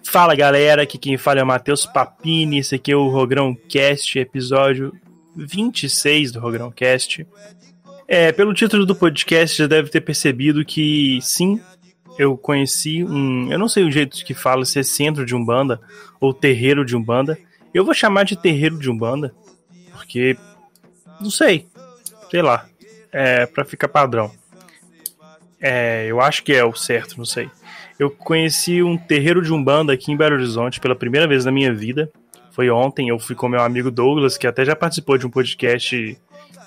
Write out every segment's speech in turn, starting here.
Fala galera, aqui quem fala é o Matheus Papini, esse aqui é o Rogrão Cast, episódio 26 do Rogrão Cast. Pelo título do podcast já deve ter percebido que sim, eu conheci eu não sei o jeito que fala, se é centro de Umbanda ou terreiro de Umbanda. Eu vou chamar de terreiro de Umbanda, porque não sei lá, pra ficar padrão. Eu acho que é o certo, não sei. Eu conheci um terreiro de Umbanda aqui em Belo Horizonte pela primeira vez na minha vida. Foi ontem, eu fui com meu amigo Douglas, que até já participou de um podcast que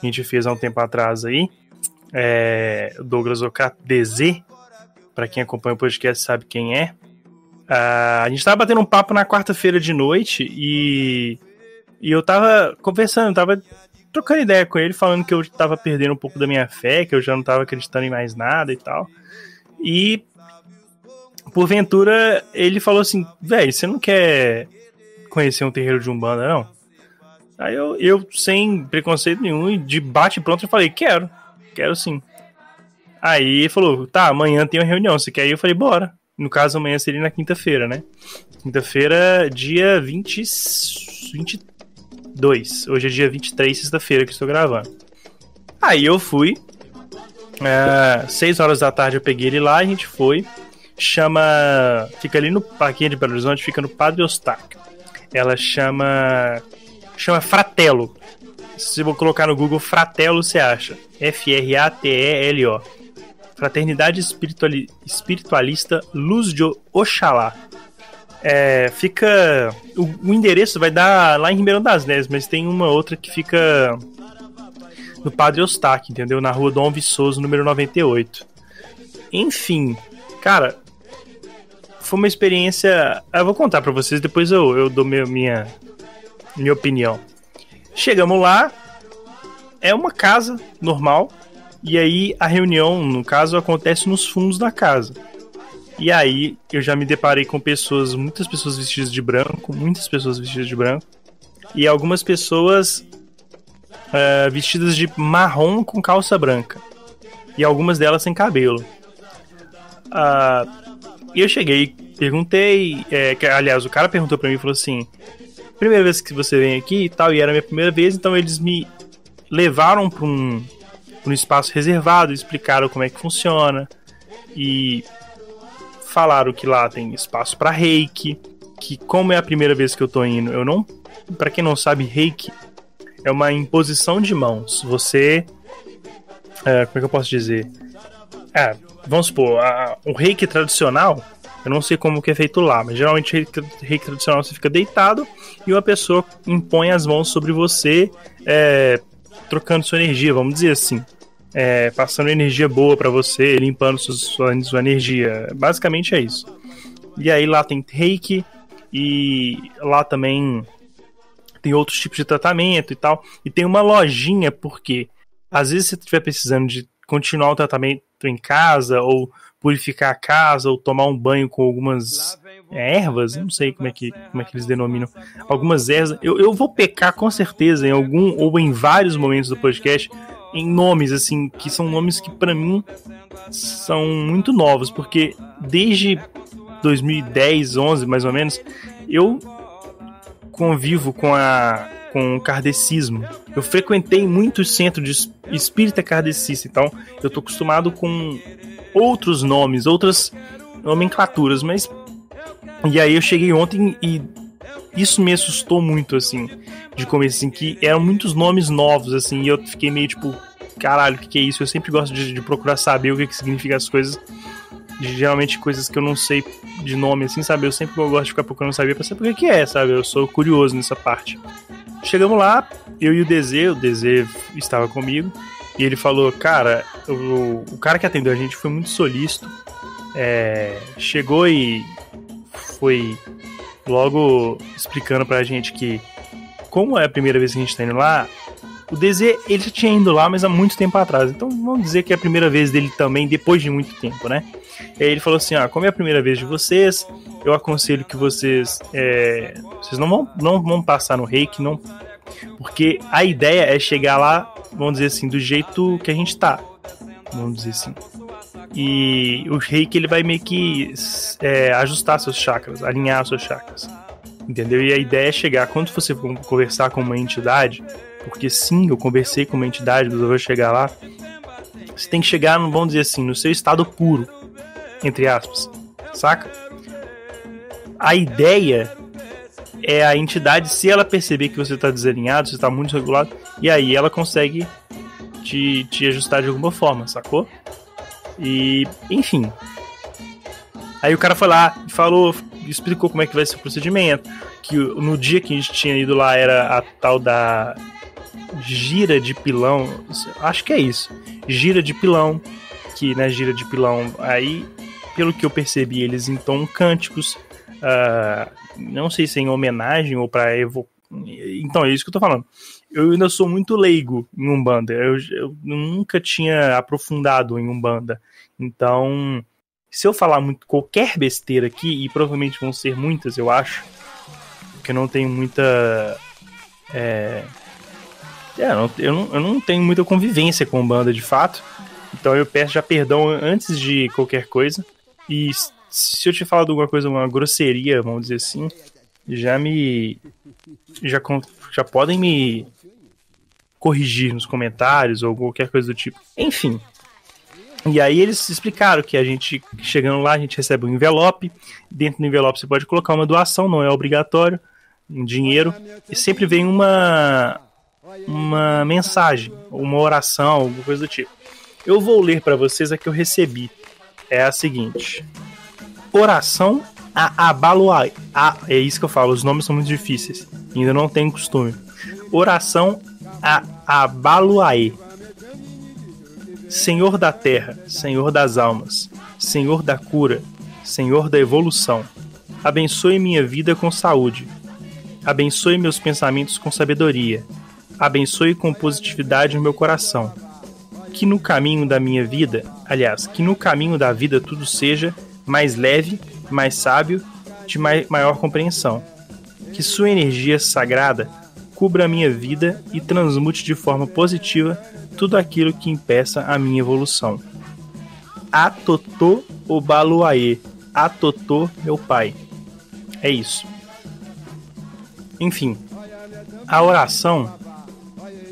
a gente fez há um tempo atrás aí. Douglas OKDZ, pra quem acompanha o podcast sabe quem é. A gente tava batendo um papo na quarta-feira de noite e eu tava conversando, tava trocando ideia com ele, falando que eu tava perdendo um pouco da minha fé, que eu já não tava acreditando em mais nada e tal. E porventura, ele falou assim, velho, você não quer conhecer um terreiro de Umbanda, não? Aí eu sem preconceito nenhum, e de bate pronto, eu falei, quero sim. Aí ele falou, tá, amanhã tem uma reunião, você quer ir? Eu falei, bora. No caso, amanhã seria na quinta-feira, né? Quinta-feira, dia 22. Hoje é dia 23, sexta-feira que estou gravando. Aí eu fui, 6 horas da tarde eu peguei ele lá, a gente foi. Fica ali no parquinho de Belo Horizonte, fica no Padre Eustáquio. Ela chama Fratello. Se eu colocar no Google Fratello, você acha. F-R-A-T-E-L-O. Fraternidade Espiritualista Luz de Oxalá. Fica. O endereço vai dar lá em Ribeirão das Neves, mas tem uma outra que fica no Padre Eustáquio, entendeu? Na rua Dom Viçoso, número 98. Enfim, cara, foi uma experiência. Eu vou contar pra vocês, depois eu dou minha opinião. Chegamos lá, é uma casa normal, e aí a reunião, no caso, acontece nos fundos da casa. E aí eu já me deparei com muitas pessoas vestidas de branco, e algumas pessoas vestidas de marrom com calça branca, e algumas delas sem cabelo. E eu cheguei, perguntei, aliás, o cara perguntou pra mim e falou assim, primeira vez que você vem aqui e tal, e era a minha primeira vez, então eles me levaram pra um espaço reservado, explicaram como é que funciona, e falaram que lá tem espaço pra reiki, que como é a primeira vez que eu tô indo, pra quem não sabe, reiki é uma imposição de mãos, você, como é que eu posso dizer, vamos supor, o reiki tradicional, eu não sei como que é feito lá, mas geralmente reiki tradicional você fica deitado e uma pessoa impõe as mãos sobre você, trocando sua energia, vamos dizer assim, passando energia boa pra você, limpando sua energia, basicamente é isso. E aí lá tem reiki e lá também tem outros tipos de tratamento e tal, e tem uma lojinha, porque às vezes você estiver precisando de continuar o tratamento em casa, ou purificar a casa, ou tomar um banho com algumas ervas, não sei como é que eles denominam, algumas ervas, eu vou pecar com certeza em algum ou em vários momentos do podcast em nomes, assim, que são nomes que pra mim são muito novos, porque desde 2010, 11 mais ou menos, eu convivo com o kardecismo. Eu frequentei muito centro de espírita kardecista, então eu tô acostumado com outros nomes, outras nomenclaturas, mas... E aí eu cheguei ontem e isso me assustou muito, assim, de começo, assim, que eram muitos nomes novos, assim, e eu fiquei meio tipo, caralho, o que é isso? Eu sempre gosto de procurar saber o que significa as coisas, geralmente coisas que eu não sei de nome, assim, sabe? Eu sempre gosto de ficar procurando saber pra saber o que é, sabe? Eu sou curioso nessa parte. Chegamos lá, eu e o DZ estava comigo, e ele falou, cara, o cara que atendeu a gente foi muito solícito, chegou e foi logo explicando pra gente que, como é a primeira vez que a gente tá indo lá, o DZ, ele já tinha ido lá, mas há muito tempo atrás, então vamos dizer que é a primeira vez dele também, depois de muito tempo, né? E aí ele falou assim, como é a primeira vez de vocês, eu aconselho que vocês não vão passar no reiki, não, porque a ideia é chegar lá, vamos dizer assim, do jeito que a gente tá, vamos dizer assim. E o reiki, ele vai meio que ajustar seus chakras, alinhar seus chakras. Entendeu? E a ideia é chegar, quando você for conversar com uma entidade, porque sim, eu conversei com uma entidade, mas eu vou chegar lá, você tem que chegar, vamos dizer assim, no seu estado puro, entre aspas, saca? A ideia é a entidade, se ela perceber que você está desalinhado, você está muito regulado, e aí ela consegue te ajustar de alguma forma, sacou? E, enfim. Aí o cara foi lá e falou, explicou como é que vai ser o procedimento, que no dia que a gente tinha ido lá era a tal da gira de pilão, acho que é isso, gira de pilão, que na gira de pilão, aí, pelo que eu percebi, eles entonam cânticos, não sei se é em homenagem ou pra evocar. Então, é isso que eu tô falando. Eu ainda sou muito leigo em Umbanda, eu nunca tinha aprofundado em Umbanda, então, se eu falar qualquer besteira aqui, e provavelmente vão ser muitas, eu acho, porque eu não tenho muita... eu não tenho muita convivência com Umbanda, de fato, então eu peço já perdão antes de qualquer coisa, e se eu te falar de alguma coisa, uma grosseria, vamos dizer assim, já podem me corrigir nos comentários ou qualquer coisa do tipo. Enfim. E aí eles explicaram que a gente, chegando lá, a gente recebe um envelope. Dentro do envelope você pode colocar uma doação, não é obrigatório, em dinheiro. E sempre vem uma mensagem, uma oração, alguma coisa do tipo. Eu vou ler para vocês a que eu recebi. É a seguinte: oração a Abaluaê. É isso que eu falo, os nomes são muito difíceis. Ainda não tenho costume. Oração a Abaluaê. Senhor da terra, Senhor das almas, Senhor da cura, Senhor da evolução, abençoe minha vida com saúde, abençoe meus pensamentos com sabedoria, abençoe com positividade o meu coração, que no caminho da minha vida, que no caminho da vida tudo seja mais leve, mais sábio, de maior compreensão, que sua energia sagrada cubra a minha vida e transmute de forma positiva tudo aquilo que impeça a minha evolução. Atotô Obaluaê, Atotô meu pai. É isso. Enfim, a oração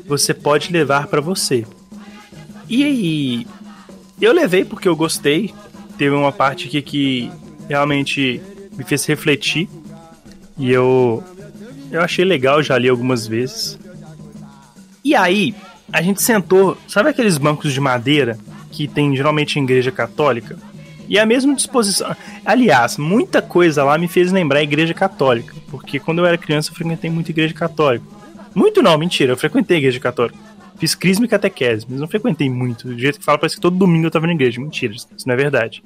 você pode levar para você. E aí, eu levei porque eu gostei. Teve uma parte aqui que realmente me fez refletir. E eu achei legal, já li algumas vezes. E aí, a gente sentou, sabe aqueles bancos de madeira que tem geralmente em igreja católica? E a mesma disposição. Aliás, muita coisa lá me fez lembrar a igreja católica, porque quando eu era criança eu frequentei muito igreja católica. Muito não, mentira, eu frequentei a igreja católica. Fiz crisma e catequese, mas não frequentei muito. Do jeito que fala, parece que todo domingo eu tava na igreja. Mentira, isso não é verdade.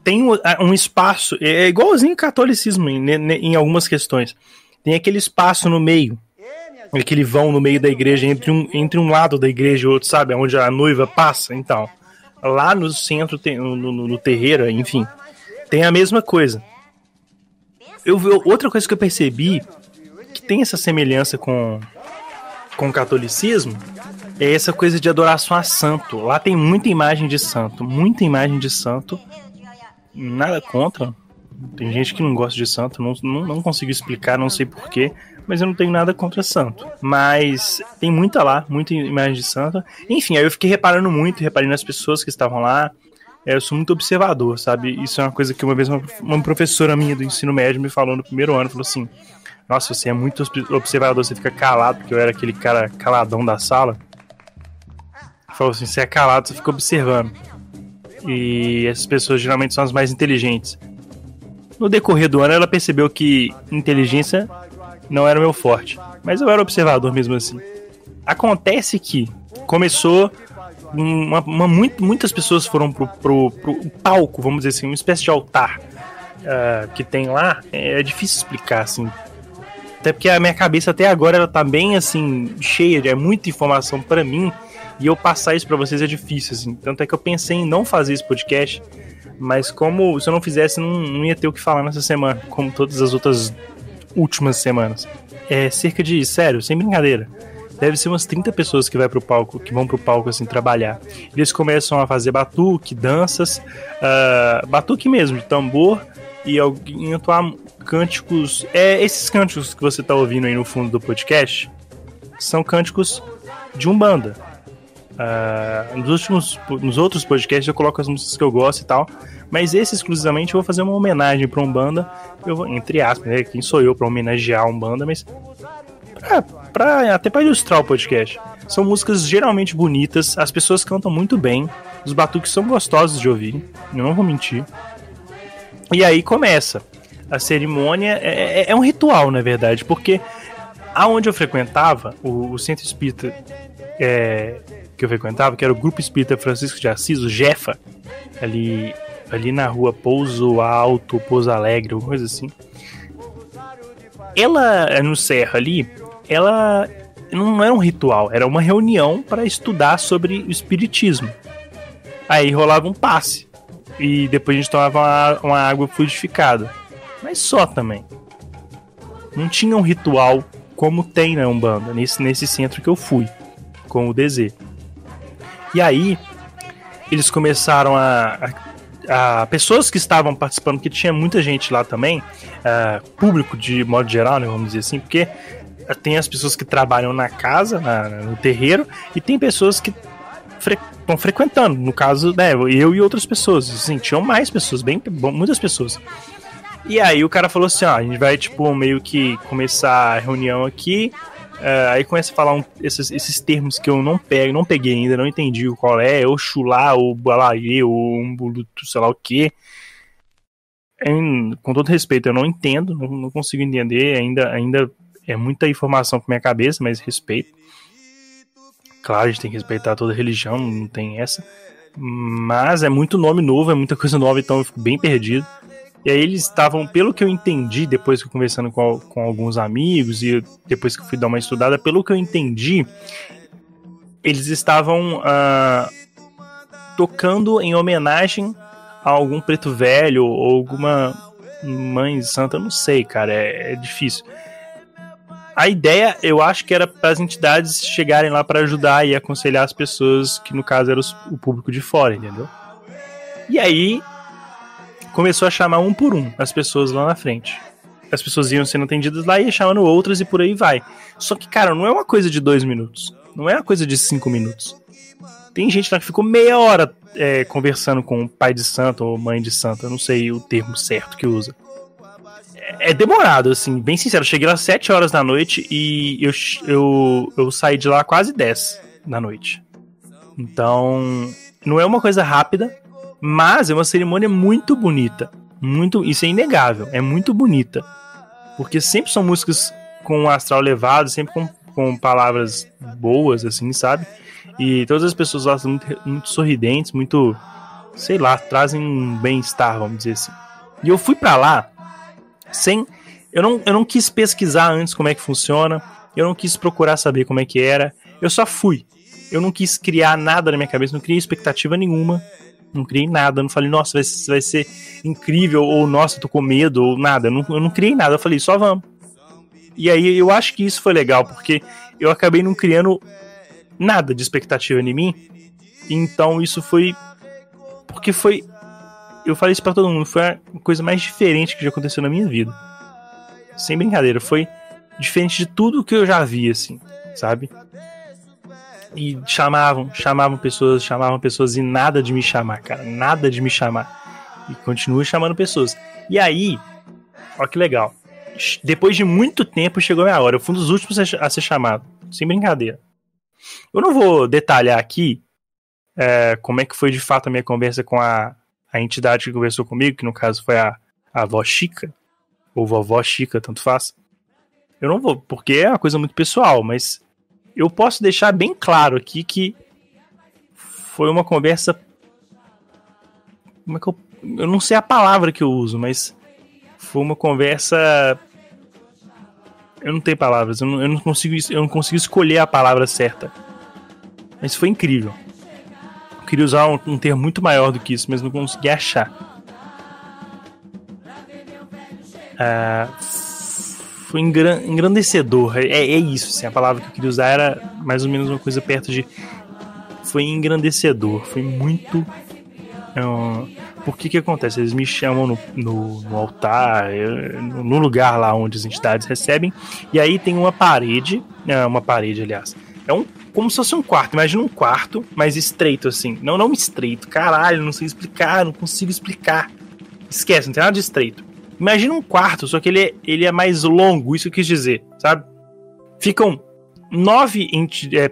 Tem um espaço, é igualzinho o catolicismo em algumas questões. Tem aquele espaço no meio, aquele vão no meio da igreja, entre um lado da igreja e outro, sabe? Onde a noiva passa, então. Lá no centro, no terreiro, enfim, tem a mesma coisa. Outra coisa que eu percebi, que tem essa semelhança com o catolicismo, é essa coisa de adoração a santo. Lá tem muita imagem de santo, nada contra. Tem gente que não gosta de santo, não consigo explicar, não sei porquê, mas eu não tenho nada contra santo. Mas tem muita imagem de santo. Enfim, aí eu fiquei reparando nas pessoas que estavam lá. Eu sou muito observador, sabe? Isso é uma coisa que uma vez uma professora minha do ensino médio me falou no primeiro ano, falou assim: nossa, você é muito observador, você fica calado, porque eu era aquele cara caladão da sala. Falou assim, você é calado, você fica observando. E essas pessoas geralmente são as mais inteligentes. No decorrer do ano ela percebeu que inteligência não era o meu forte, mas eu era observador mesmo assim. Acontece que começou muitas pessoas foram pro palco, vamos dizer assim, uma espécie de altar que tem lá. É difícil explicar assim, até porque a minha cabeça até agora ela tá bem assim cheia de muita informação pra mim, e eu passar isso pra vocês é difícil assim. Tanto é que eu pensei em não fazer esse podcast, mas como se eu não fizesse, não ia ter o que falar nessa semana, como todas as outras últimas semanas. É cerca de, sério, sem brincadeira, deve ser umas 30 pessoas que vão pro palco assim trabalhar. Eles começam a fazer batuque, danças, batuque mesmo, de tambor, e alguém atuar cânticos. Esses cânticos que você tá ouvindo aí no fundo do podcast são cânticos de Umbanda. Nos outros podcasts eu coloco as músicas que eu gosto e tal, mas esse exclusivamente eu vou fazer uma homenagem pra Umbanda. Eu vou, entre aspas, né? Quem sou eu pra homenagear a Umbanda, mas até pra ilustrar o podcast. São músicas geralmente bonitas, as pessoas cantam muito bem, os batuques são gostosos de ouvir, eu não vou mentir. E aí começa a cerimônia, é um ritual, na verdade, porque aonde eu frequentava, o centro espírita que eu frequentava, que era o Grupo Espírita Francisco de Assis, o Jefa, ali na rua Pouso Alto, Pouso Alegre, alguma coisa assim. Ela, no Serra ali, ela não era um ritual, era uma reunião para estudar sobre o espiritismo. Aí rolava um passe, e depois a gente tomava uma água fluidificada. Mas só também. Não tinha um ritual como tem na Umbanda, nesse centro que eu fui, com o DZ. E aí, eles começaram a pessoas que estavam participando, porque tinha muita gente lá também, público de modo geral, né, vamos dizer assim, porque tem as pessoas que trabalham na casa, no terreiro, e tem pessoas que estão frequentando, no caso, né, eu e outras pessoas, assim, tinham mais pessoas, muitas pessoas. E aí o cara falou assim, ó, a gente vai, tipo, meio que começar a reunião aqui, aí começa a falar esses termos que eu não peguei ainda, não entendi qual é, Oxulá, ou Balaê, ou Umbulutu, sei lá o que. Com todo respeito, eu não entendo, não consigo entender, ainda é muita informação pra minha cabeça, mas respeito. Claro, a gente tem que respeitar toda religião, não tem essa. Mas é muito nome novo, é muita coisa nova, então eu fico bem perdido. E aí eles estavam, pelo que eu entendi, depois que eu conversando com alguns amigos e depois que eu fui dar uma estudada, pelo que eu entendi, eles estavam tocando em homenagem a algum preto velho ou alguma mãe santa, eu não sei, cara, é difícil. A ideia, eu acho que era para as entidades chegarem lá para ajudar e aconselhar as pessoas, que no caso era o público de fora, entendeu? E aí começou a chamar um por um as pessoas lá na frente. As pessoas iam sendo atendidas lá e ia chamando outras e por aí vai. Só que, cara, não é uma coisa de 2 minutos. Não é uma coisa de 5 minutos. Tem gente lá que ficou meia hora conversando com o pai de santo ou mãe de santo. Eu não sei o termo certo que usa. É demorado, assim, bem sincero. Eu cheguei lá às 7 horas da noite e eu saí de lá quase 10 da noite. Então, não é uma coisa rápida, mas é uma cerimônia muito bonita. Isso é inegável, é muito bonita. Porque sempre são músicas com um astral elevado, sempre com palavras boas, assim, sabe? E todas as pessoas lá são muito sorridentes, muito, sei lá, trazem um bem-estar, vamos dizer assim. E eu fui pra lá eu não quis pesquisar antes como é que funciona, eu não quis procurar saber como é que era, eu só fui. Eu não quis criar nada na minha cabeça, não criei expectativa nenhuma. Não criei nada, não falei, nossa, vai ser incrível, ou nossa, tô com medo, ou nada. Eu não criei nada, eu falei, só vamos. E aí eu acho que isso foi legal, porque eu acabei não criando nada de expectativa em mim. Então isso foi... Porque foi... Eu falei isso pra todo mundo, foi a coisa mais diferente que já aconteceu na minha vida. Sem brincadeira, foi diferente de tudo que eu já vi, assim, sabe? E chamavam pessoas e nada de me chamar, cara. Nada de me chamar. E continuo chamando pessoas. E aí, ó que legal. Depois de muito tempo chegou a minha hora. Eu fui um dos últimos a ser chamado. Sem brincadeira. Eu não vou detalhar aqui como é que foi de fato a minha conversa com a entidade que conversou comigo, que no caso foi a avó Chica, ou vovó Chica, tanto faz. Eu não vou, porque é uma coisa muito pessoal, mas eu posso deixar bem claro aqui que foi uma conversa... Como é que eu não sei a palavra que eu uso, mas foi uma conversa... Eu não tenho palavras, eu não consigo escolher a palavra certa. Mas foi incrível. Eu queria usar um termo muito maior do que isso, mas não consegui achar. foi engrandecedor. É isso, assim, a palavra que eu queria usar era mais ou menos uma coisa perto de... Foi engrandecedor, foi muito... Por que acontece? Eles me chamam no altar, no lugar lá onde as entidades recebem, e aí tem uma parede, aliás, como se fosse um quarto, imagina um quarto, mas estreito assim, não estreito, caralho, não sei explicar, não consigo explicar, esquece, não tem nada de estreito, imagina um quarto, só que ele é mais longo, isso eu quis dizer, sabe? Ficam 9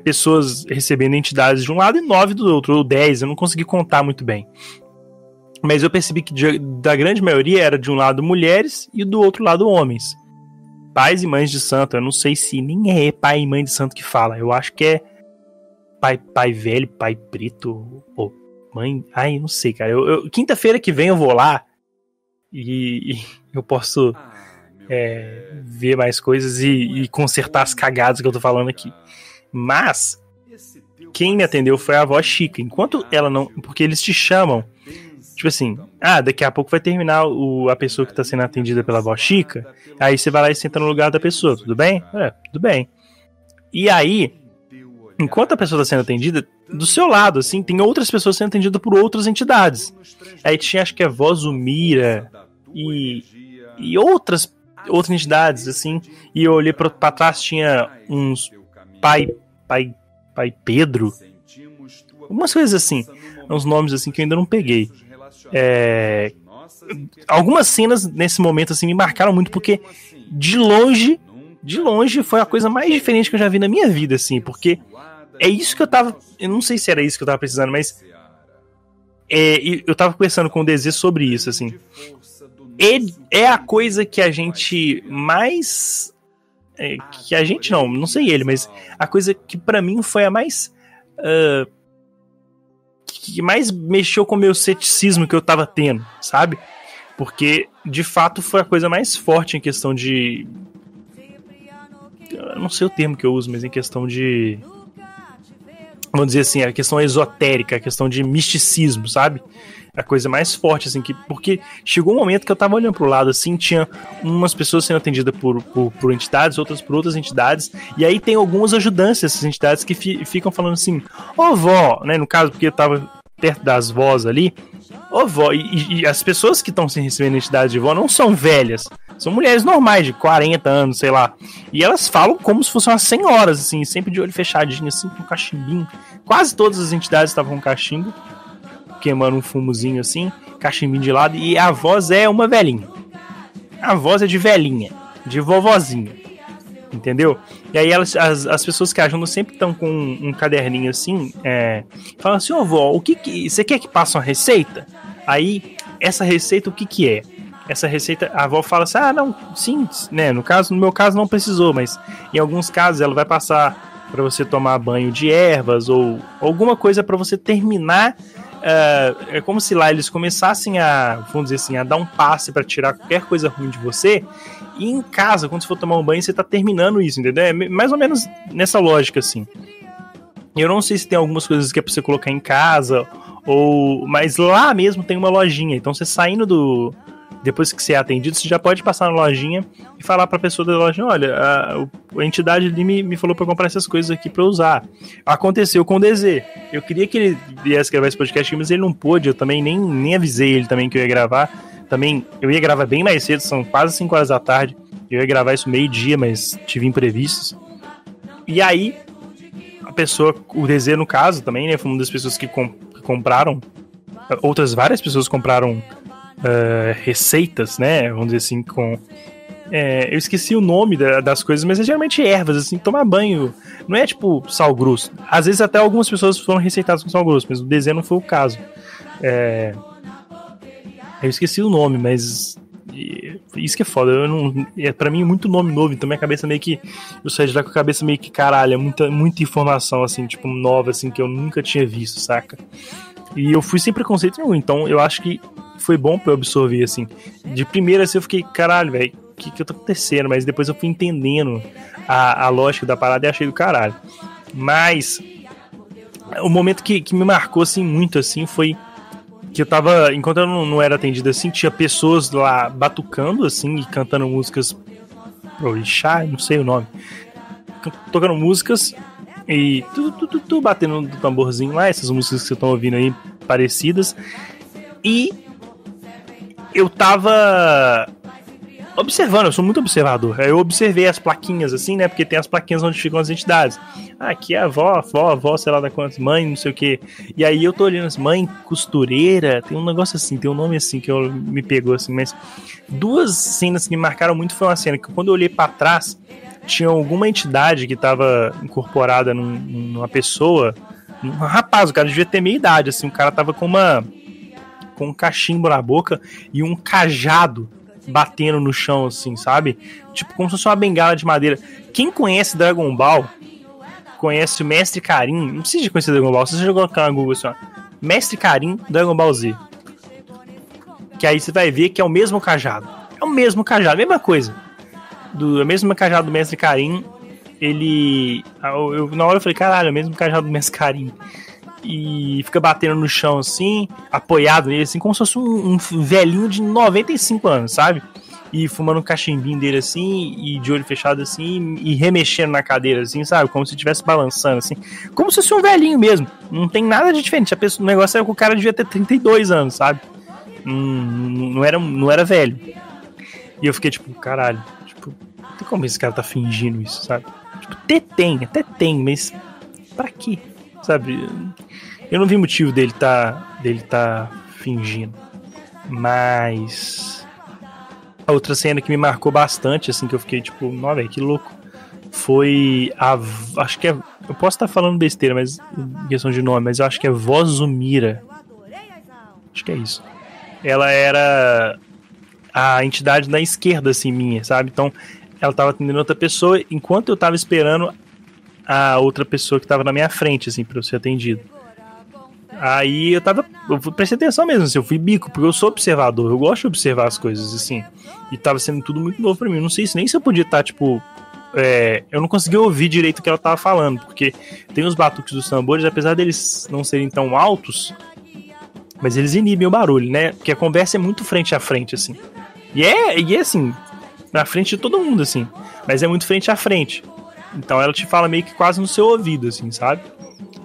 pessoas recebendo entidades de um lado e 9 do outro, ou 10, eu não consegui contar muito bem. Mas eu percebi que da grande maioria era de um lado mulheres e do outro lado homens. Pais e mães de santo. Eu não sei se nem é pai e mãe de santo que fala. Eu acho que é pai velho, pai preto, ou mãe... Ai, não sei, cara. Quinta-feira que vem eu vou lá e eu posso ver mais coisas e consertar as cagadas que eu tô falando aqui. Mas quem me atendeu foi a avó Chica. Enquanto ela não... Porque eles te chamam... Tipo assim, daqui a pouco vai terminar a pessoa que tá sendo atendida pela avó Chica, aí você vai lá e senta no lugar da pessoa, tudo bem? Tudo bem. E aí, enquanto a pessoa tá sendo atendida, do seu lado, assim, tem outras pessoas sendo atendidas por outras entidades. Aí tinha, acho que a avó Zumira e outras entidades, assim, e eu olhei pra trás, tinha uns pai Pedro, algumas coisas assim, uns nomes assim que eu ainda não peguei. Algumas cenas nesse momento assim me marcaram muito, porque de longe foi a coisa mais diferente que eu já vi na minha vida, assim, porque é isso que eu não sei se era isso que eu tava precisando, mas eu tava conversando com o DZ sobre isso, assim, é a coisa que a gente mais que a gente não sei ele, mas a coisa que pra mim foi a mais que mais mexeu com o meu ceticismo que eu tava tendo, sabe? Porque, de fato, foi a coisa mais forte em questão de... Eu não sei o termo que eu uso, mas em questão de... Vamos dizer assim, a questão esotérica, a questão de misticismo, sabe? A coisa mais forte, assim, porque chegou um momento que eu tava olhando pro lado, assim, tinha umas pessoas sendo atendidas por entidades, outras por outras entidades, e aí tem algumas ajudantes dessas entidades que ficam falando assim, ô vó, né, no caso, porque eu tava perto das vós ali, ô vó, e as pessoas que estão se recebendo entidade de vó não são velhas, são mulheres normais, de 40 anos, sei lá, e elas falam como se fossem umas senhoras, assim, sempre de olho fechadinho, assim, com cachimbinho, quase todas as entidades estavam com cachimbo, queimando um fumozinho assim, cachimbinho de lado, e a voz é uma velhinha. A voz é de velhinha, de vovozinha, entendeu? E aí as pessoas que ajudam sempre estão com um caderninho assim, falam assim, ô vó, o que você quer que passe uma receita? Aí, essa receita, o que é? Essa receita, a avó fala assim, não, sim, né, no meu caso não precisou, mas em alguns casos ela vai passar para você tomar banho de ervas, ou alguma coisa para você terminar. É como se lá eles começassem vamos dizer assim, a dar um passe pra tirar qualquer coisa ruim de você, e em casa, quando você for tomar um banho, você tá terminando isso, entendeu? É mais ou menos nessa lógica, assim. Eu não sei se tem algumas coisas que é pra você colocar em casa, mas lá mesmo tem uma lojinha, então você saindo depois que você é atendido, você já pode passar na lojinha e falar pra pessoa da loja, olha, a entidade ali me falou pra comprar essas coisas aqui pra usar. Aconteceu com o DZ. Eu queria que ele viesse gravar esse podcast aqui, mas ele não pôde, eu também nem avisei ele também que eu ia gravar. Também, eu ia gravar bem mais cedo, são quase 5 horas da tarde, eu ia gravar isso meio-dia, mas tive imprevistos. E aí, a pessoa, o DZ no caso também, né, foi uma das pessoas que compraram, outras várias pessoas compraram receitas, né, vamos dizer assim, eu esqueci o nome das coisas, mas é geralmente ervas, assim, tomar banho, não é tipo sal grosso, às vezes até algumas pessoas foram receitadas com sal grosso, mas o desenho não foi o caso. Eu esqueci o nome, mas isso que é foda, pra mim é muito nome novo, então minha cabeça meio que, eu saí de lá com a cabeça meio que, caralho, é muita informação, assim, tipo, nova, assim, que eu nunca tinha visto, saca? E eu fui sem preconceito nenhum, então eu acho que foi bom pra eu absorver, assim. De primeira, assim, eu fiquei, caralho, velho, o que tá acontecendo? Mas depois eu fui entendendo a lógica da parada e achei do caralho. Mas o momento que me marcou, assim, muito, assim, foi que eu tava, enquanto eu não era atendido, assim, tinha pessoas lá batucando, assim, e cantando músicas Orixá, não sei o nome. Tocando músicas e batendo no tamborzinho lá, essas músicas que vocês estão ouvindo aí, parecidas. E eu tava observando, eu sou muito observador. Eu observei as plaquinhas assim, né? Porque tem as plaquinhas onde ficam as entidades. Aqui é a avó, sei lá da quantas, mãe, não sei o que. E aí eu tô olhando assim, mãe costureira, tem um negócio assim, tem um nome assim que me pegou assim, mas duas cenas que me marcaram muito foi uma cena que quando eu olhei pra trás, tinha alguma entidade que tava incorporada numa pessoa, um rapaz, o cara devia ter meia idade, assim, o cara tava com um cachimbo na boca e um cajado batendo no chão, assim, sabe? Tipo, como se fosse uma bengala de madeira. Quem conhece Dragon Ball, conhece o Mestre Karin. Não precisa de conhecer Dragon Ball, você já jogou no Google assim, ó. Mestre Karin, Dragon Ball Z. Que aí você vai ver que é o mesmo cajado. É o mesmo cajado, a mesma coisa. A mesma cajado do Mestre Karin. Ele... na hora eu falei, caralho, é o mesmo cajado do Mestre Karin. E fica batendo no chão assim, apoiado nele, assim, como se fosse um velhinho de 95 anos, sabe? E fumando um cachimbinho dele assim, e de olho fechado assim, e remexendo na cadeira assim, sabe? Como se estivesse balançando assim, como se fosse um velhinho mesmo. Não tem nada de diferente. O negócio é que o cara devia ter 32 anos, sabe? Não era velho. E eu fiquei tipo, caralho, tipo, não tem como esse cara tá fingindo isso, sabe? Tipo, até tem, mas pra quê? Sabe? Eu não vi motivo dele tá fingindo. Mas a outra cena que me marcou bastante, assim, que eu fiquei tipo, não, velho, que louco, foi acho que é, eu posso estar falando besteira, mas em questão de nome, mas eu acho que é Vó Zumira. Acho que é isso. Ela era a entidade da esquerda, assim, minha, sabe? Então, ela tava atendendo outra pessoa, enquanto eu tava esperando a outra pessoa que tava na minha frente, assim, pra eu ser atendido. Aí eu prestei atenção mesmo, assim, eu fui bico, porque eu sou observador, eu gosto de observar as coisas, assim, e tava sendo tudo muito novo pra mim, eu não sei nem se eu podia estar, tipo, eu não conseguia ouvir direito o que ela tava falando, porque tem os batuques dos tambores, apesar deles não serem tão altos, mas eles inibem o barulho, né, porque a conversa é muito frente a frente, assim, e é assim, na frente de todo mundo, assim, mas é muito frente a frente. Então ela te fala meio que quase no seu ouvido, assim, sabe?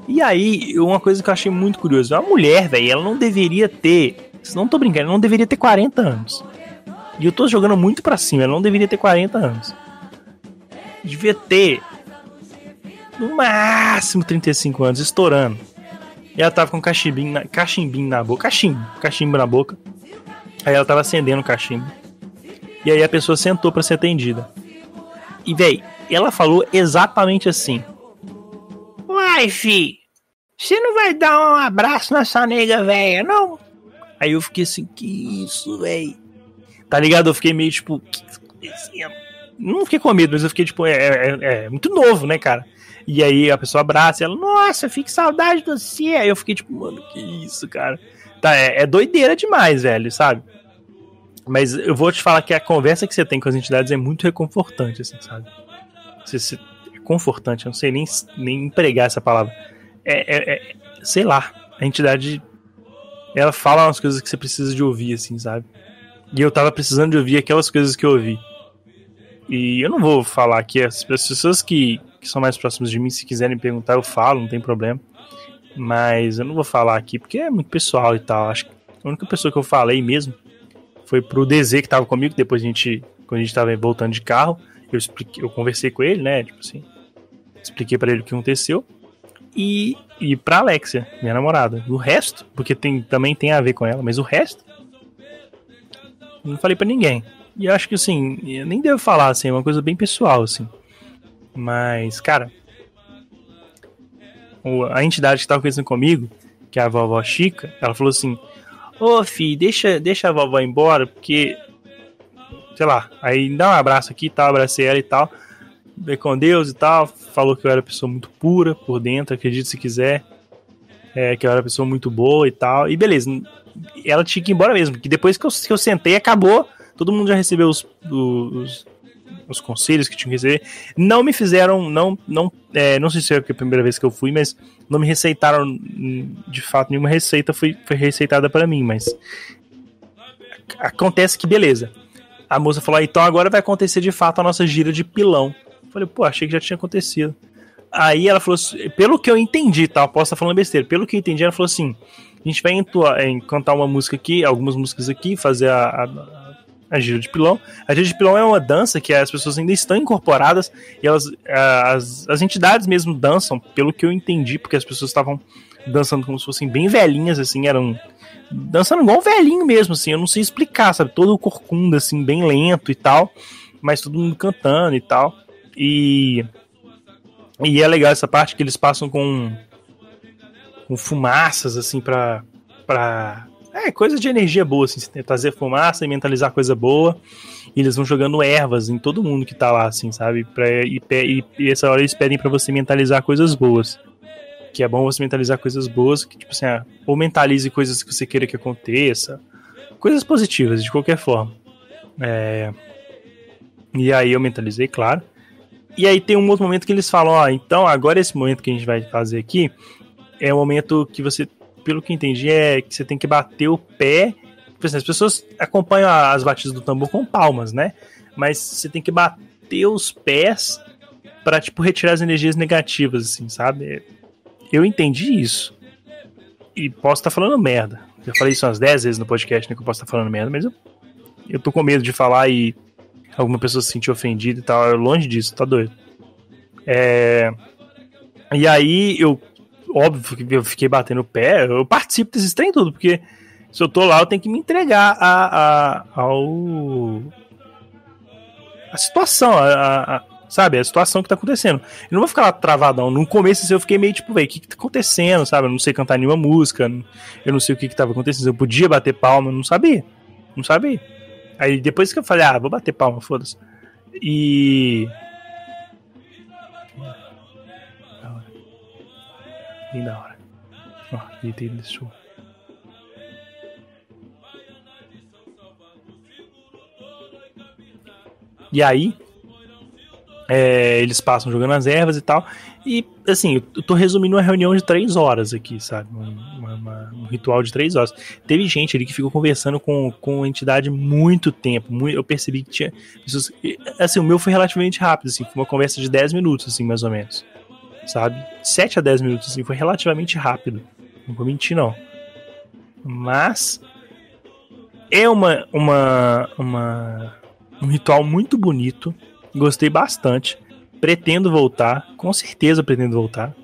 E aí, uma coisa que eu achei muito curiosa, a mulher, velho, ela não deveria ter, não tô brincando, ela não deveria ter 40 anos. E eu tô jogando muito pra cima, ela não deveria ter 40 anos. Devia ter, no máximo, 35 anos, estourando. E ela tava com cachimbinho na boca, cachimbo na boca. Aí ela tava acendendo o cachimbo. E aí a pessoa sentou pra ser atendida. E, velho, ela falou exatamente assim: uai, fi, você não vai dar um abraço nessa nega velha, não? Aí eu fiquei assim, que isso, velho? Tá ligado? Eu fiquei meio tipo, não fiquei com medo, mas eu fiquei tipo, é muito novo, né, cara? E aí a pessoa abraça e ela, nossa, fique saudade de você. Aí eu fiquei tipo, mano, que isso, cara? Tá, é doideira demais, velho, sabe? Mas eu vou te falar que a conversa que você tem com as entidades é muito reconfortante, assim, sabe? É confortante, eu não sei nem empregar essa palavra. Sei lá, a entidade, ela fala umas coisas que você precisa de ouvir, assim, sabe? E eu tava precisando de ouvir aquelas coisas que eu ouvi. E eu não vou falar aqui, as pessoas que são mais próximas de mim, se quiserem perguntar, eu falo, não tem problema. Mas eu não vou falar aqui, porque é muito pessoal e tal. Acho que a única pessoa que eu falei mesmo foi pro DZ que tava comigo, depois quando a gente tava voltando de carro, eu conversei com ele, né, tipo assim, expliquei pra ele o que aconteceu, e pra Alexia, minha namorada. O resto, porque também tem a ver com ela, mas o resto, não falei pra ninguém. E eu acho que, assim, eu nem devo falar, assim, é uma coisa bem pessoal, assim. Mas, cara, a entidade que tava conversando comigo, que é a vovó Chica, ela falou assim: ô, filho, deixa a vovó embora, porque, sei lá, aí dá um abraço aqui e tal, abracei ela e tal, veio com Deus e tal, falou que eu era pessoa muito pura por dentro, acredite se quiser, que eu era pessoa muito boa e tal, e beleza, ela tinha que ir embora mesmo, porque depois que eu sentei, acabou, todo mundo já recebeu os conselhos que tinha que receber, não me fizeram, não sei se é a primeira vez que eu fui, mas não me receitaram, de fato, nenhuma receita foi receitada para mim, mas acontece que beleza. A moça falou, então agora vai acontecer de fato a nossa gira de pilão. Eu falei, pô, achei que já tinha acontecido. Aí ela falou assim, pelo que eu entendi, tá? Eu posso estar falando besteira. Pelo que eu entendi, ela falou assim, a gente vai cantar uma música aqui, algumas músicas aqui, fazer a gira de pilão. A gira de pilão é uma dança que as pessoas ainda estão incorporadas e as entidades mesmo dançam, pelo que eu entendi, porque as pessoas estavam dançando como se fossem bem velhinhas, assim, eram dançando igual um velhinho mesmo, assim, eu não sei explicar, sabe, todo corcunda, assim, bem lento e tal, mas todo mundo cantando e tal, e é legal essa parte que eles passam com fumaças, assim, pra coisa de energia boa, assim, trazer fumaça e mentalizar coisa boa, e eles vão jogando ervas em todo mundo que tá lá, assim, sabe, e essa hora eles pedem pra você mentalizar coisas boas, que é bom você mentalizar coisas boas, que tipo assim, ou mentalize coisas que você queira que aconteça, coisas positivas, de qualquer forma. E aí eu mentalizei, claro. E aí tem um outro momento que eles falam, então agora esse momento que a gente vai fazer aqui, é o momento que você, pelo que eu entendi, é que você tem que bater o pé. As pessoas acompanham as batidas do tambor com palmas, né? Mas você tem que bater os pés pra, tipo, retirar as energias negativas, assim, sabe? Eu entendi isso. E posso estar falando merda. Já falei isso umas 10 vezes no podcast, né? Que eu posso estar falando merda, mas eu tô com medo de falar e alguma pessoa se sentir ofendida e tal. Longe disso, tá doido. E aí, óbvio que eu fiquei batendo o pé. Eu participo desses trem tudo, porque se eu tô lá, eu tenho que me entregar a situação, sabe, a situação que tá acontecendo. Eu não vou ficar lá travadão. No começo assim, eu fiquei meio tipo, velho, o que tá acontecendo, sabe? Eu não sei cantar nenhuma música, eu não sei o que tava acontecendo. Eu podia bater palma, eu não sabia. Aí depois que eu falei, vou bater palma, foda-se. E... bem da hora. Ó, deitei desse show. E aí, eles passam jogando as ervas e tal. E, assim, eu tô resumindo uma reunião de 3 horas aqui, sabe? Um ritual de 3 horas. Teve gente ali que ficou conversando com a entidade muito tempo. Eu percebi que tinha pessoas... Assim, o meu foi relativamente rápido, assim. Foi uma conversa de 10 minutos, assim, mais ou menos. Sabe? 7 a 10 minutos, assim. Foi relativamente rápido. Não vou mentir, não. Mas... é um ritual muito bonito. Gostei bastante. Pretendo voltar. Com certeza pretendo voltar.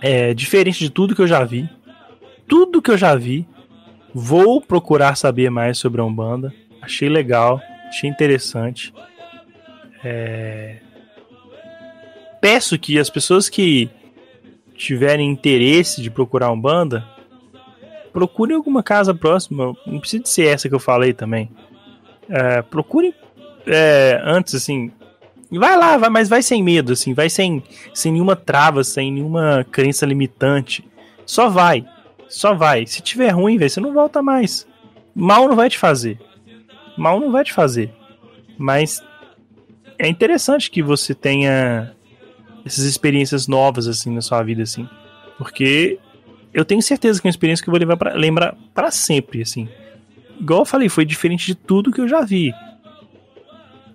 É diferente de tudo que eu já vi. Tudo que eu já vi. Vou procurar saber mais sobre a Umbanda. Achei legal. Achei interessante. Peço que as pessoas que tiverem interesse de procurar a Umbanda, procurem alguma casa próxima. Não precisa de ser essa que eu falei também. Procure antes, assim. Vai lá, mas vai sem medo, assim. Vai sem nenhuma trava, sem nenhuma crença limitante. Só vai. Se tiver ruim, véio, você não volta mais. Mal não vai te fazer. Mas é interessante que você tenha essas experiências novas, assim, na sua vida, assim. Porque eu tenho certeza que é uma experiência que eu vou lembrar pra sempre, assim. Igual eu falei, foi diferente de tudo que eu já vi.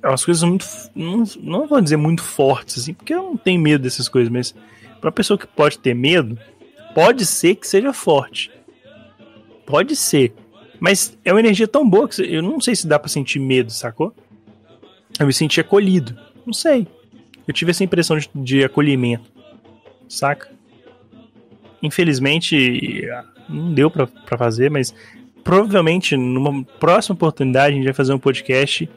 É umas coisas muito... Não vou dizer muito fortes, assim, porque eu não tenho medo dessas coisas, mas pra pessoa que pode ter medo, pode ser que seja forte. Pode ser. Mas é uma energia tão boa que eu não sei se dá pra sentir medo, sacou? Eu me senti acolhido. Não sei. Eu tive essa impressão de acolhimento. Saca? Infelizmente, não deu pra fazer, mas provavelmente numa próxima oportunidade a gente vai fazer um podcast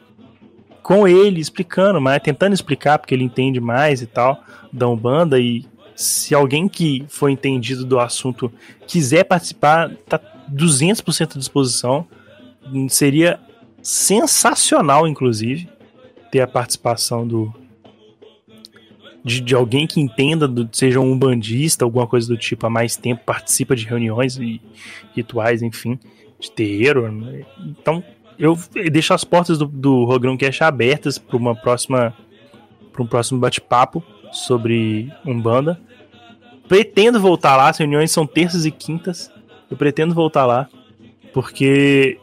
com ele explicando, mas tentando explicar porque ele entende mais e tal da Umbanda, e se alguém que foi entendido do assunto quiser participar, tá 200% à disposição. Seria sensacional, inclusive, ter a participação de alguém que entenda, seja um umbandista, alguma coisa do tipo, há mais tempo, participa de reuniões e rituais, enfim, de terreiro. Então, eu deixo as portas do Rogrão Cast abertas para um próximo bate-papo sobre Umbanda. Pretendo voltar lá, as reuniões são terças e quintas. Eu pretendo voltar lá, porque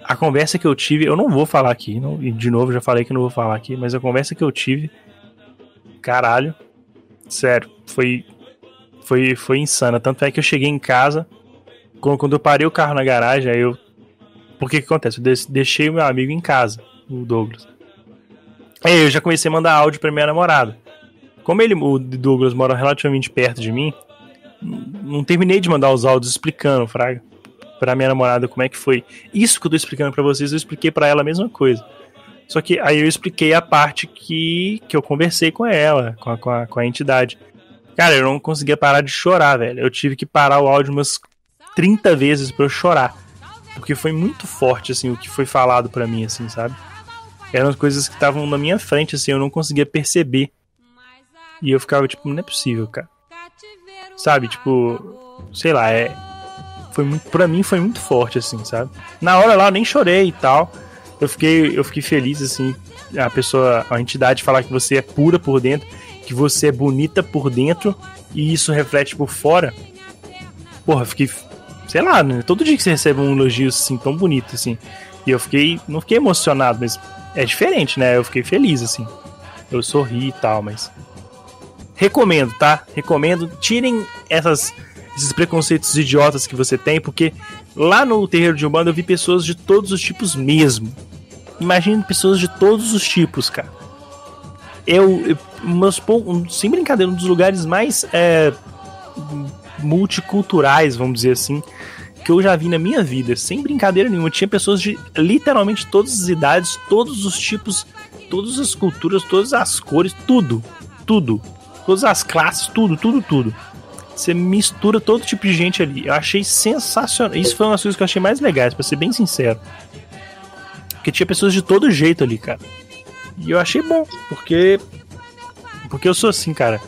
a conversa que eu tive, eu não vou falar aqui, não, e de novo já falei que não vou falar aqui, mas a conversa que eu tive, caralho, sério, foi insana. Tanto é que eu cheguei em casa, quando eu parei o carro na garagem, aí eu... Por que acontece? Eu deixei o meu amigo em casa, o Douglas. Aí eu já comecei a mandar áudio pra minha namorada. Como o Douglas mora relativamente perto de mim, não terminei de mandar os áudios explicando, fraga, pra minha namorada como é que foi. Isso que eu tô explicando pra vocês, eu expliquei pra ela a mesma coisa. Só que aí eu expliquei a parte que eu conversei com ela, com a entidade. Cara, eu não conseguia parar de chorar, velho. Eu tive que parar o áudio umas 30 vezes pra eu chorar. Porque foi muito forte, assim, o que foi falado pra mim, assim, sabe? Eram as coisas que estavam na minha frente, assim, eu não conseguia perceber. E eu ficava, tipo, não é possível, cara. Sabe, tipo, sei lá, pra mim foi muito forte, assim, sabe? Na hora lá eu nem chorei e tal. Eu fiquei feliz, assim, a entidade falar que você é pura por dentro, que você é bonita por dentro, e isso reflete por fora. Porra, fiquei, sei lá, né? Todo dia que você recebe um elogio assim, tão bonito, assim. E eu não fiquei emocionado, mas é diferente, né? Eu fiquei feliz, assim. Eu sorri e tal, mas... Recomendo, tá? Recomendo. Tirem esses preconceitos idiotas que você tem, porque lá no terreiro de Umbanda eu vi pessoas de todos os tipos mesmo. Imagina pessoas de todos os tipos, cara. Sem brincadeira, um dos lugares mais multiculturais, vamos dizer assim, que eu já vi na minha vida, sem brincadeira nenhuma. Tinha pessoas de literalmente todas as idades, todos os tipos, todas as culturas, todas as cores, tudo. Todas as classes, tudo. Você mistura todo tipo de gente ali. Eu achei sensacional. Isso foi uma das coisas que eu achei mais legais, pra ser bem sincero. Porque tinha pessoas de todo jeito ali, cara. E eu achei bom, porque eu sou assim, cara.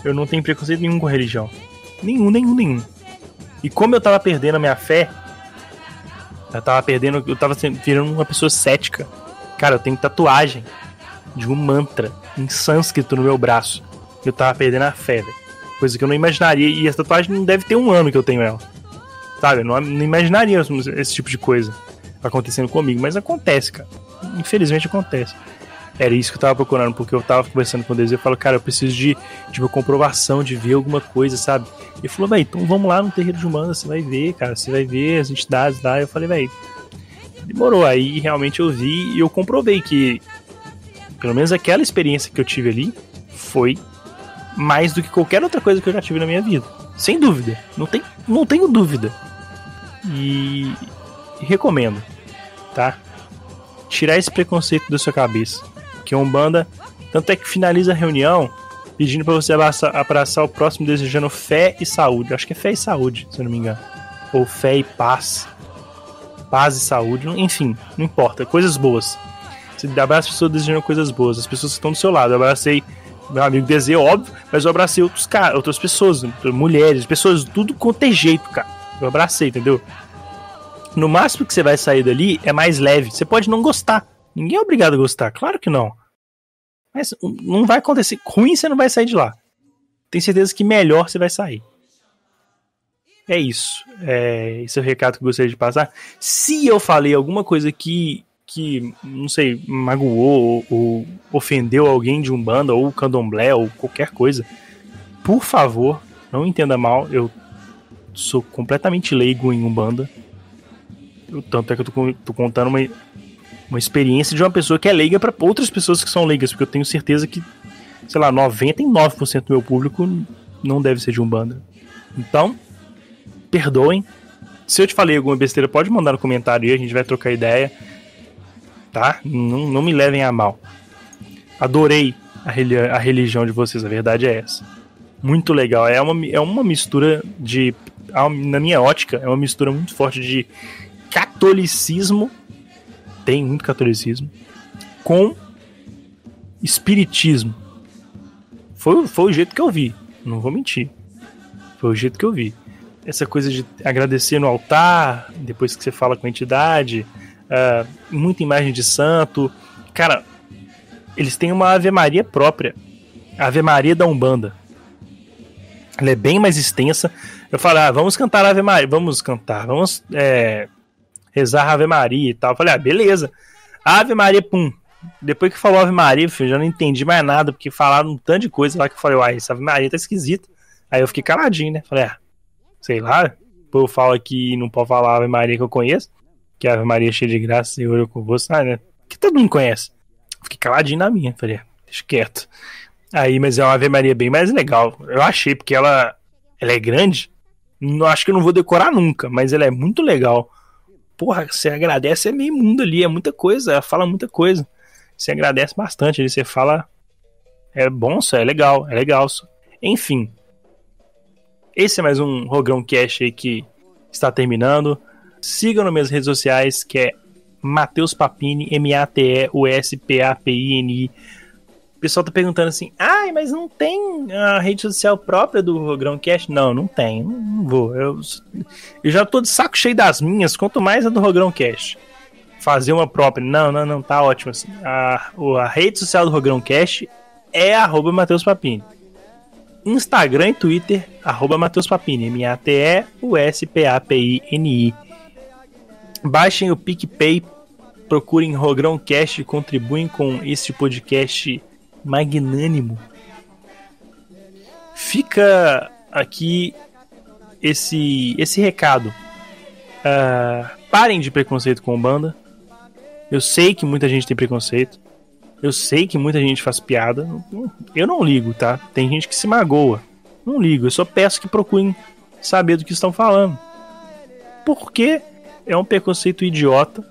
Eu não tenho preconceito nenhum com religião. Nenhum. E como eu tava perdendo a minha fé, eu tava virando uma pessoa cética. Cara, eu tenho tatuagem de um mantra em sânscrito no meu braço. Eu tava perdendo a fé, velho. Coisa que eu não imaginaria. E essa tatuagem não deve ter 1 ano que eu tenho ela. Sabe? Eu não imaginaria esse tipo de coisa acontecendo comigo. Mas acontece, cara. Infelizmente acontece. Era isso que eu tava procurando, porque eu tava conversando com o Deus e eu falo, cara, eu preciso de uma comprovação, de ver alguma coisa, sabe? Ele falou, velho, então vamos lá no terreiro de Umbanda, você vai ver, cara, você vai ver as entidades lá. Eu falei, velho, demorou. Aí realmente eu vi e eu comprovei que, pelo menos aquela experiência que eu tive ali, foi mais do que qualquer outra coisa que eu já tive na minha vida. Sem dúvida. Não tenho dúvida. E recomendo, tá? Tirar esse preconceito da sua cabeça. Que a Umbanda, tanto é que finaliza a reunião pedindo pra você abraçar o próximo desejando fé e saúde. Acho que é fé e saúde, se eu não me engano. Ou fé e paz. Paz e saúde. Enfim, não importa. Coisas boas. Você abraça as pessoas desejando coisas boas. As pessoas que estão do seu lado. Eu abracei meu amigo Dezê, óbvio, mas eu abracei outras pessoas, mulheres, pessoas, tudo quanto é jeito, cara. Eu abracei, entendeu? No máximo que você vai sair dali é mais leve. Você pode não gostar. Ninguém é obrigado a gostar, claro que não. Mas não vai acontecer. Ruim você não vai sair de lá. Tenho certeza que melhor você vai sair. É isso. Esse é o recado que eu gostaria de passar. Se eu falei alguma coisa que não sei, magoou ou ofendeu alguém de Umbanda ou Candomblé ou qualquer coisa, por favor, não entenda mal. Eu sou completamente leigo em Umbanda. Tanto é que eu tô contando uma experiência de uma pessoa que é leiga para outras pessoas que são leigas, porque eu tenho certeza que, sei lá, 99% do meu público não deve ser de Umbanda. Então, perdoem. Se eu te falei alguma besteira, pode mandar no comentário aí, a gente vai trocar ideia. Tá? Não me levem a mal. Adorei a religião de vocês, a verdade é essa. Muito legal. É uma mistura de... Na minha ótica, é uma mistura muito forte de catolicismo. Tem muito catolicismo. Com espiritismo. Foi o jeito que eu vi. Não vou mentir. Foi o jeito que eu vi. Essa coisa de agradecer no altar, depois que você fala com a entidade... muita imagem de santo. Cara, eles têm uma Ave Maria própria, a Ave Maria da Umbanda. Ela é bem mais extensa. Eu falo, vamos cantar a Ave Maria. Vamos cantar, vamos rezar Ave Maria e tal. Eu falei, beleza. Ave Maria, pum. Depois que falou Ave Maria, filho, eu já não entendi mais nada, porque falaram um tanto de coisa lá que eu falei, uai, essa Ave Maria tá esquisita. Aí eu fiquei caladinho, né? Falei, sei lá, o povo fala que não pode falar Ave Maria que eu conheço, que a Ave Maria é cheia de graça, Senhor, eu convosco, né? Que todo mundo conhece. Fiquei caladinho na minha, falei, deixa quieto. Aí, mas é uma Ave Maria bem mais legal. Eu achei, porque ela é grande. Não, acho que eu não vou decorar nunca, mas ela é muito legal. Porra, você agradece é meio mundo ali, é muita coisa, ela fala muita coisa. Você agradece bastante, ali você fala, é bom, só é legal, só. Enfim, esse é mais um Rogrão Cast aí que está terminando. Sigam nas minhas redes sociais, que é Matheus Papini, Mateuspapini. O pessoal tá perguntando assim, mas não tem a rede social própria do Rogrão Cast? Não tem, não vou. Eu já tô de saco cheio das minhas, quanto mais a do Rogrão Cast. Fazer uma própria, não, tá ótimo assim. A rede social do Rogrão Cast é @Matheus Papini. Instagram e Twitter, @Matheus Papini, Mateuspapini. Baixem o PicPay, procurem Rogrão Cast e contribuem com este podcast magnânimo. Fica aqui esse recado. Parem de preconceito com banda. Eu sei que muita gente tem preconceito. Eu sei que muita gente faz piada. Eu não ligo, tá? Tem gente que se magoa. Não ligo, eu só peço que procurem saber do que estão falando. Porque é um preconceito idiota.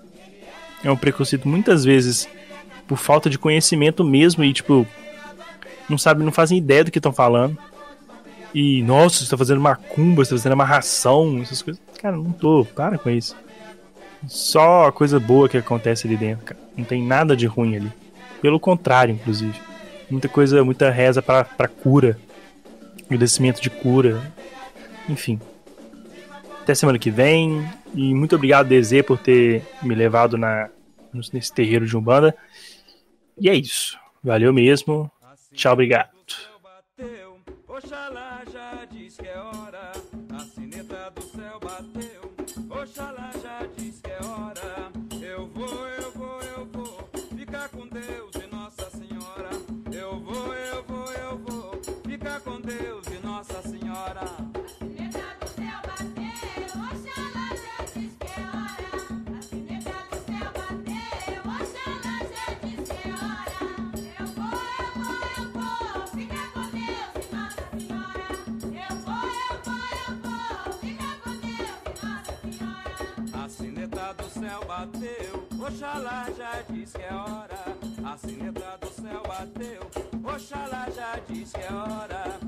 É um preconceito muitas vezes por falta de conhecimento mesmo. E tipo, não fazem ideia do que estão falando. E nossa, você tá fazendo macumba, você tá fazendo amarração, essas coisas. Cara, não tô, para com isso. Só coisa boa que acontece ali dentro, cara. Não tem nada de ruim ali. Pelo contrário, inclusive. Muita reza pra cura. Agradecimento de cura. Enfim. Até semana que vem. E muito obrigado, DZ, por ter me levado nesse terreiro de Umbanda. E é isso. Valeu mesmo. Tchau, obrigado. Oxalá já diz que é hora, a sineta do céu bateu. Oxalá já diz que é hora, eu vou, ficar com Deus e Nossa Senhora. Eu vou, ficar com Deus e Nossa Senhora. A sineta do céu bateu, oxalá já diz que é hora. A sineta do céu bateu, oxalá já diz que é hora. Eu vou, ficar com Deus e Nossa Senhora. Eu vou, ficar com Deus e Nossa Senhora. A sineta do céu bateu, oxalá já diz que é hora. A sineta do céu bateu, oxalá já diz que é hora.